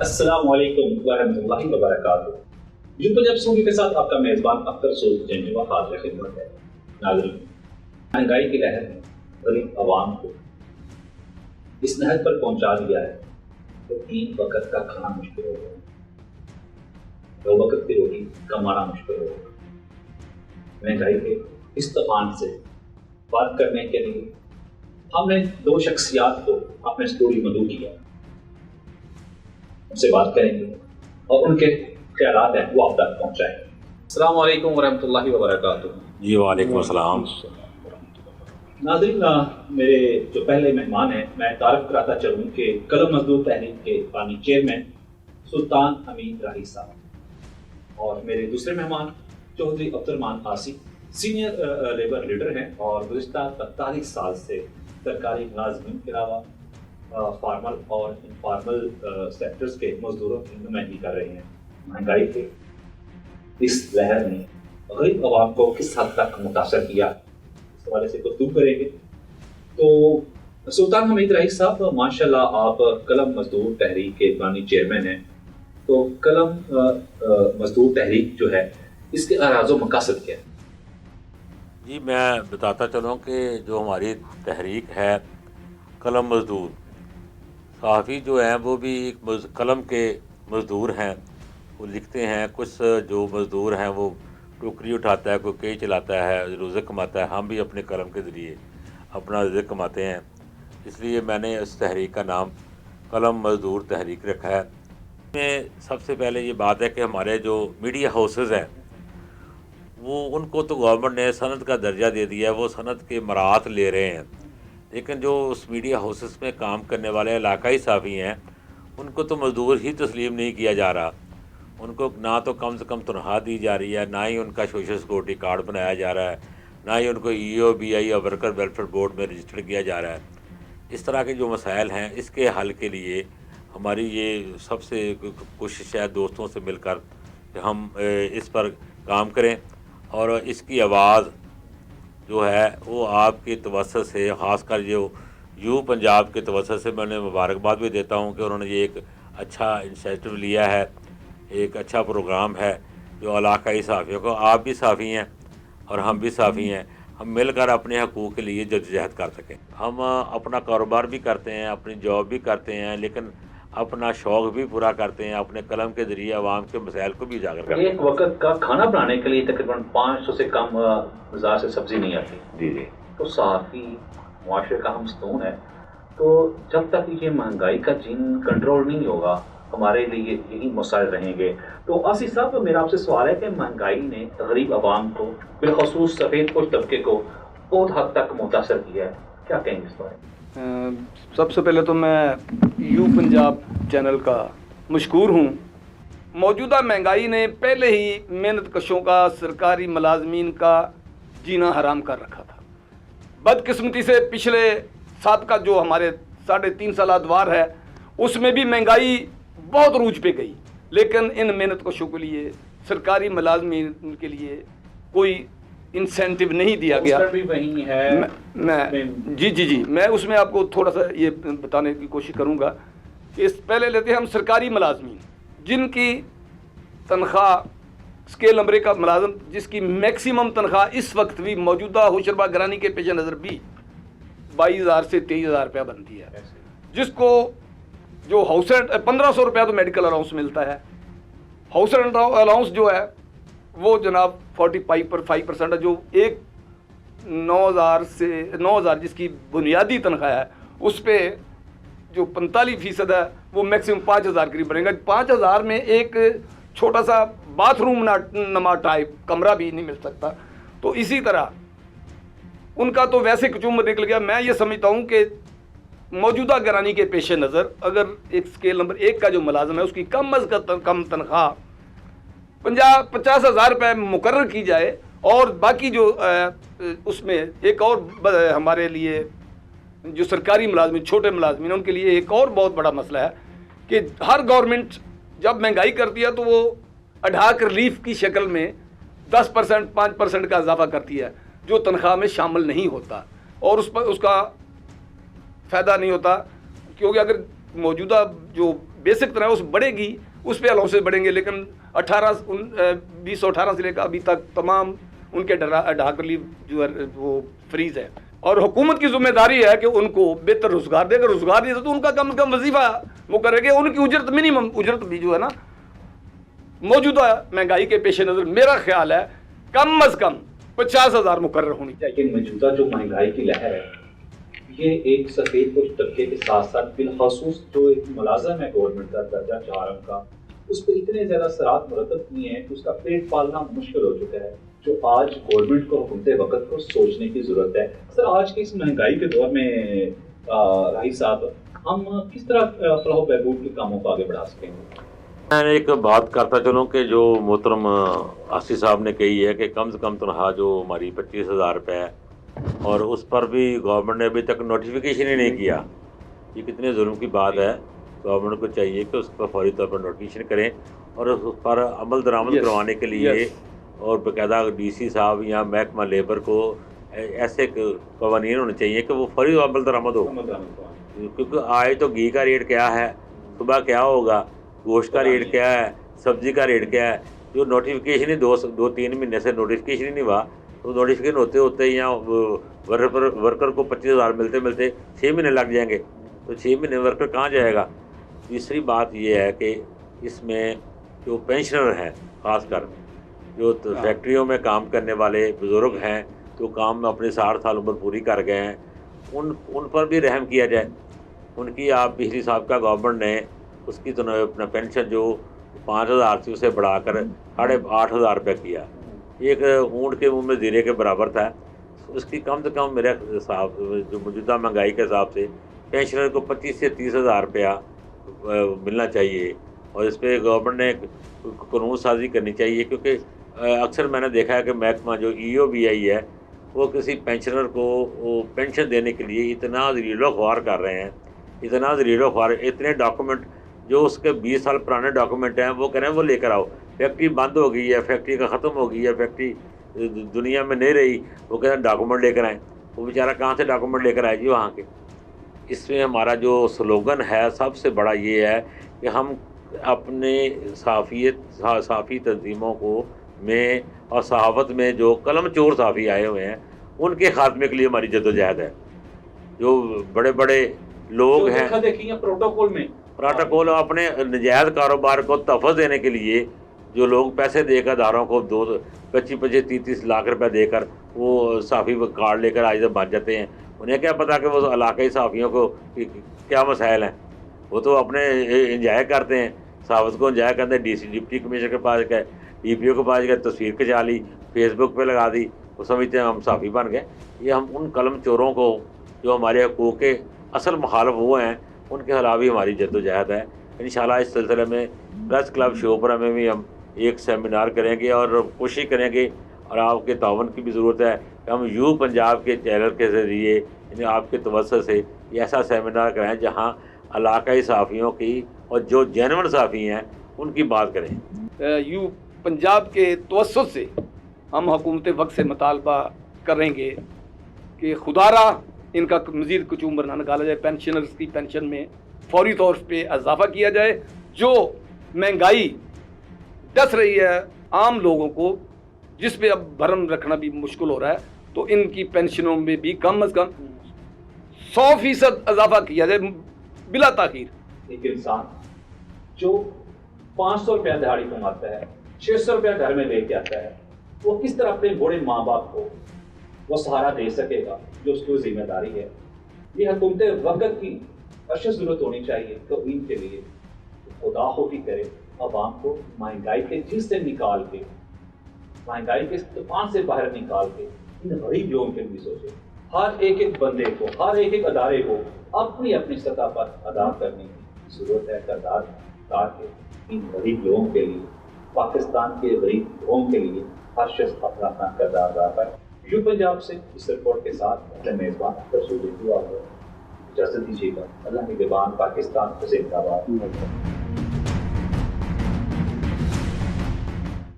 السلام علیکم ورحمۃ اللہ وبرکاتہ۔ یوں پنجاب اسٹوڈیو کے ساتھ آپ کا میزبان اختر سعود جنگی حاضر خدمت ہے۔ ناظرین، مہنگائی کی لہر نے غریب عوام کو اس نہج پر پہنچا دیا ہے کہ 3 وقت کا کھانا مشکل ہو گیا، 2 وقت کی روٹی کمانا مشکل ہو گیا۔ مہنگائی کے اس طوفان سے بات کرنے کے لیے ہم نے 2 شخصیات کو اپنے اسٹوڈیو مدعو کیا، ان سے بات کریں گے اور ان کے خیالات ہیں وہ آپ تک پہنچائیں گے۔ السلام علیکم ورحمۃ اللہ وبرکاتہ۔ جی وعلیکم السلام۔ ناظرین، میرے جو پہلے مہمان ہیں میں تعارف کراتا چلوں کہ قلم مزدور تحریک کے بانی چیئرمین سلطان حمید راہی صاحب، اور میرے دوسرے مہمان Chaudhry Abdul Rahman Asif, senior labour leader ہیں اور گزشتہ 45 سال سے سرکاری ملازمین کے علاوہ فارمل اور انفارمل سیکٹرز کے مزدوروں کی نمائندگی کر رہے ہیں۔ مہنگائی کے اس لہر نے غریب عوام کو کس حد تک متاثر کیا، اس حوالے سے گفتگو کریں گے۔ تو سلطان حمید راہی صاحب، ماشاءاللہ آپ قلم مزدور تحریک کے بانی چیئرمین ہیں، تو قلم مزدور تحریک جو ہے اس کے اراز و مقاصد کیا ہے؟ جی میں بتاتا چلوں کہ جو ہماری تحریک ہے قلم مزدور، صحافی جو ہیں وہ بھی ایک قلم کے مزدور ہیں، وہ لکھتے ہیں۔ کچھ جو مزدور ہیں وہ ٹوکری اٹھاتا ہے، کوئی کئی چلاتا ہے، روزے کماتا ہے۔ ہم بھی اپنے قلم کے ذریعے اپنا روزے کماتے ہیں، اس لیے میں نے اس تحریک کا نام قلم مزدور تحریک رکھا ہے۔ میں سب سے پہلے یہ بات ہے کہ ہمارے جو میڈیا ہاؤسز ہیں وہ ان کو تو گورنمنٹ نے صنعت کا درجہ دے دیا ہے، وہ صنعت کے مراعات لے رہے ہیں، لیکن جو اس میڈیا ہاؤسز میں کام کرنے والے علاقائی صحافی ہیں ان کو تو مزدور ہی تسلیم نہیں کیا جا رہا۔ ان کو نہ تو کم سے کم تنخواہ دی جا رہی ہے، نہ ہی ان کا سوشل سیکورٹی کارڈ بنایا جا رہا ہے، نہ ہی ان کو EOBI اور ورکر ویلفیئر بورڈ میں رجسٹر کیا جا رہا ہے۔ اس طرح کے جو مسائل ہیں اس کے حل کے لیے ہماری یہ سب سے کوشش ہے دوستوں سے مل کر کہ ہم اس پر کام کریں، اور اس کی آواز جو ہے وہ آپ کی توسط سے، خاص کر جو یو پنجاب کے توسط سے میں نے مبارکباد بھی دیتا ہوں کہ انہوں نے یہ ایک اچھا انیشیٹو لیا ہے، ایک اچھا پروگرام ہے جو علاقائی صحافیوں کو، آپ بھی صحافی ہیں اور ہم بھی صحافی ہیں، ہم مل کر اپنے حقوق کے لیے جدوجہد کر سکیں۔ ہم اپنا کاروبار بھی کرتے ہیں، اپنی جاب بھی کرتے ہیں، لیکن اپنا شوق بھی پورا کرتے ہیں، اپنے قلم کے ذریعے عوام کے مسائل کو بھی اجاگر کرتے ہیں۔ ایک وقت کا کھانا بنانے کے لیے تقریباً 500 سے کم بازار سے سبزی نہیں آتی۔ جی تو صحافی معاشرے کا ہم ستون ہے، تو جب تک یہ مہنگائی کا جن کنٹرول نہیں ہوگا ہمارے لیے یہی مسائل رہیں گے۔ تو آصف صاحب، میرا آپ سے سوال ہے کہ مہنگائی نے غریب عوام کو، بالخصوص سفید پوش طبقے کو بہت حد تک متاثر کیا ہے، کیا کہیں گے اس بارے میں؟ سب سے پہلے تو میں یو پنجاب چینل کا مشکور ہوں۔ موجودہ مہنگائی نے پہلے ہی محنت کشوں کا، سرکاری ملازمین کا جینا حرام کر رکھا تھا۔ بدقسمتی سے پچھلے سابقہ جو ہمارے 3.5 سالہ ادوار ہے اس میں بھی مہنگائی بہت عروج پہ گئی، لیکن ان محنت کشوں کے لیے، سرکاری ملازمین کے لیے کوئی انسینٹیو نہیں دیا گیا۔ بھی وہی ہے۔ جی میں اس میں آپ کو تھوڑا سا یہ بتانے کی کوشش کروں گا کہ پہلے لیتے ہیں ہم سرکاری ملازمین جن کی تنخواہ اسکیل نمبر کا ملازم جس کی میکسیمم تنخواہ اس وقت بھی موجودہ ہوشربا گرانی کے پیش نظر بھی 22,000 سے 23,000 روپیہ بنتی ہے، جس کو جو ہاؤس رینٹ 1,500 روپیہ تو میڈیکل الاؤنس ملتا ہے۔ ہاؤس رینٹ الاؤنس جو ہے وہ جناب 45% ہے، جو 9,000 جس کی بنیادی تنخواہ ہے اس پہ جو 45% ہے وہ میکسیمم 5,000 قریب بنے گا۔ 5,000 میں ایک چھوٹا سا باتھ روم نما ٹائپ کمرہ بھی نہیں مل سکتا۔ تو اسی طرح ان کا تو ویسے کچومر نکل گیا۔ میں یہ سمجھتا ہوں کہ موجودہ گرانی کے پیش نظر اگر ایک اسکیل نمبر 1 کا جو ملازم ہے اس کی کم از کم تنخواہ 50,000 روپے مقرر کی جائے، اور باقی جو اس میں ایک اور ہمارے لیے جو سرکاری ملازمین، چھوٹے ملازمین، ان کے لیے ایک اور بہت بڑا مسئلہ ہے کہ ہر گورنمنٹ جب مہنگائی کرتی ہے تو وہ اڈھاک ریلیف کی شکل میں 10%، 5% کا اضافہ کرتی ہے جو تنخواہ میں شامل نہیں ہوتا، اور اس کا فائدہ نہیں ہوتا، کیونکہ اگر موجودہ جو बेसिक तरह उस बढ़ेगी, उस पर अलाउंसेस बढ़ेंगे, लेकिन 2018 से लेकर अभी तक तमाम उनके ढाक रिलीफ जो है वो फ्रीज है। और हुकूमत की जिम्मेदारी है कि उनको बेहतर रोजगार देगा, रोजगार दिया तो उनका कम से कम वजीफा वो करेंगे, उनकी उजरत मिनिमम उजरत भी जो है ना मौजूदा महंगाई के पेश नज़र मेरा ख्याल है कम अज कम 50,000 मुकर्रर होनी चाहिए। लेकिन मौजूदा जो महंगाई की लहर है ये एक सफेद कुछ तबके के साथ साथ बिलखसूस जो एक मुलाजम है गवर्नमेंट का दर्जा 4 अंक का, उस पर इतने ज्यादा असरात मुरतब किए हैं कि उसका पेट पालना मुश्किल हो चुका है, जो आज गवर्नमेंट को हुकूमत वक्त को सोचने की जरूरत है। सर, आज के इस महंगाई के दौर में राही साहब, हम किस तरह फलाह बहबूद के कामों को आगे बढ़ा सकेंगे? मैं एक बात करता चलूँ कि जो मोहतरम आसिफ साहब ने कही है कि कम से कम तनख्वाह जो हमारी 25,000 रुपये है, और उस पर भी गवर्नमेंट ने अभी तक नोटिफिकेशन ही नहीं किया। ये कितने जुल्म की बात है। गवर्नमेंट को चाहिए कि उस पर फौरी तौर पर नोटिफिकेशन करें और उस पर अमल दरामद करवाने के लिए और बाकायदा DC साहब या महकमा लेबर को ऐसे कवानीन होने चाहिए कि वो फौरी अमल दरामद हो। क्योंकि आज तो घी का रेट क्या है, सुबह क्या होगा, गोश्त का रेट क्या है, सब्ज़ी का रेट क्या है, जो नोटिफिकेशन ही 2-3 महीने से नोटिफिकेशन ही नहीं हुआ, तो नोटिफिकेशन होते होते ही यहाँ वर्कर को 25,000 मिलते मिलते 6 महीने लग जाएंगे, तो 6 महीने वर्कर कहाँ जाएगा। तीसरी बात ये है कि इसमें जो पेंशनर हैं, ख़ासकर जो फैक्ट्रियों में काम करने वाले बुज़ुर्ग हैं, जो काम में अपने 60 साल उम्र पूरी कर गए हैं, उन पर भी रहम किया जाए। उनकी आप पिछली साबिका गवर्नमेंट ने उसकी तो अपना पेंशन जो 5,000 थी उसे बढ़ाकर 8,500 रुपये किया। एक ऊँट के मुंह में जीरे के बराबर था। उसकी कम से कम मेरे हिसाब जो मौजूदा महंगाई के हिसाब से पेंशनर को 25 से 30,000 रुपया मिलना चाहिए, और इस पर गवर्नमेंट ने कानून साजी करनी चाहिए। क्योंकि अक्सर मैंने देखा है कि महकमा जो EOBI है वो किसी पेंशनर को वो पेंशन देने के लिए इतना ज़रीलो ख्वार कर रहे हैं, इतना ज़रीलो ख्वार, इतने डॉक्यूमेंट जो उसके 20 साल पुराने डॉक्यूमेंट हैं वो कह रहे हैं वो लेकर आओ। फैक्ट्री बंद हो गई है, फैक्ट्री का ख़त्म हो गई है, फैक्ट्री दुनिया में नहीं रही, वो कह रहे हैं डॉक्यूमेंट लेकर आएँ। वो बेचारा कहाँ से डॉक्यूमेंट लेकर आए जी वहाँ के। इसमें हमारा जो स्लोगन है सबसे बड़ा ये है कि हम अपने साफ़ी तंजीमों को में और सहाफ़त में जो कलम चोर साफ़ी आए हुए हैं उनके खात्मे के लिए हमारी जद्दोजहद है। जो बड़े बड़े लोग हैं प्रोटोकॉल अपने नजायज़ कारोबार को तहफ़्फ़ुज़ देने के लिए जो लोग पैसे देकर अदारों को 25-30 लाख रुपए देकर वो साफ़ी कार्ड लेकर आज बन जाते हैं, उन्हें क्या पता कि वो इलाक़ाई साफ़ियों को क्या मसाइल हैं। वो तो अपने इंजॉय करते हैं, साफ़त को इंजॉय करते हैं। डिप्टी कमिश्नर के पास गए, DPO के पास गए, तस्वीर खिंचा ली, फेसबुक पे लगा दी, वो समझते हैं हम साफ़ी बन गए। ये हम उन कलम चोरों को जो हमारे हकूक़ के असल मुखालफ हुए हैं उनके खिलाफ भी हमारी जद्दोजहद है। इंशाल्लाह इस सिलसिले में प्रेस क्लब शोपरा में भी हम एक सेमिनार करेंगे और कोशिश करेंगे, और आपके तावन की भी ज़रूरत है कि हम यू पंजाब के चैनल के ज़रिए आपके तवज्जुह से ऐसा सेमिनार कराएँ जहाँ इलाक़ाई साफ़ियों की और जो जेन्युइन साफ़ी हैं उनकी बात करें। यू पंजाब के तवज्जुह से हम हुकूमत वक्त से मुतालबा करेंगे कि खुदारा इनका मज़ीद कुछ उम्र ना निकाला जाए, पेंशनर्स की पेंशन में फौरी तौर पे इजाफ़ा किया जाए। जो महंगाई डस रही है आम लोगों को, जिस पे अब भरम रखना भी मुश्किल हो रहा है, तो इनकी पेंशनों में भी कम अज़ कम 100% इजाफ़ा किया जाए बिला ताख़ीर। एक इंसान जो 500 रुपया दिहाड़ी कमाता है, 600 रुपया घर में लेके आता है, वो किस तरह अपने बूढ़े माँ बाप को वो सहारा दे सकेगा जो उसकी जिम्मेदारी है। ये हुकूमत वक्त की अशद ज़रूरत होनी चाहिए तो इनके लिए खुदा खौफी करे, अवाम को महंगाई के जिस से निकाल के, महंगाई के तूफान से बाहर निकाल के इन गरीब लोगों के लिए सोचे। हर एक बंदे को, हर एक अदारे को अपनी अपनी सतह पर अदा करने की ज़रूरत है। करदार के इन गरीब लोगों के लिए, पाकिस्तान के गरीब लोगों के लिए हर शख्स अपना अपना करदार अदा करे। यू पंजाब से इस रिपोर्ट के साथ अपने मेज़बान इजाज़त दीजिएगा। अल्लाह की ज़बान, पाकिस्तान जिंदाबाद।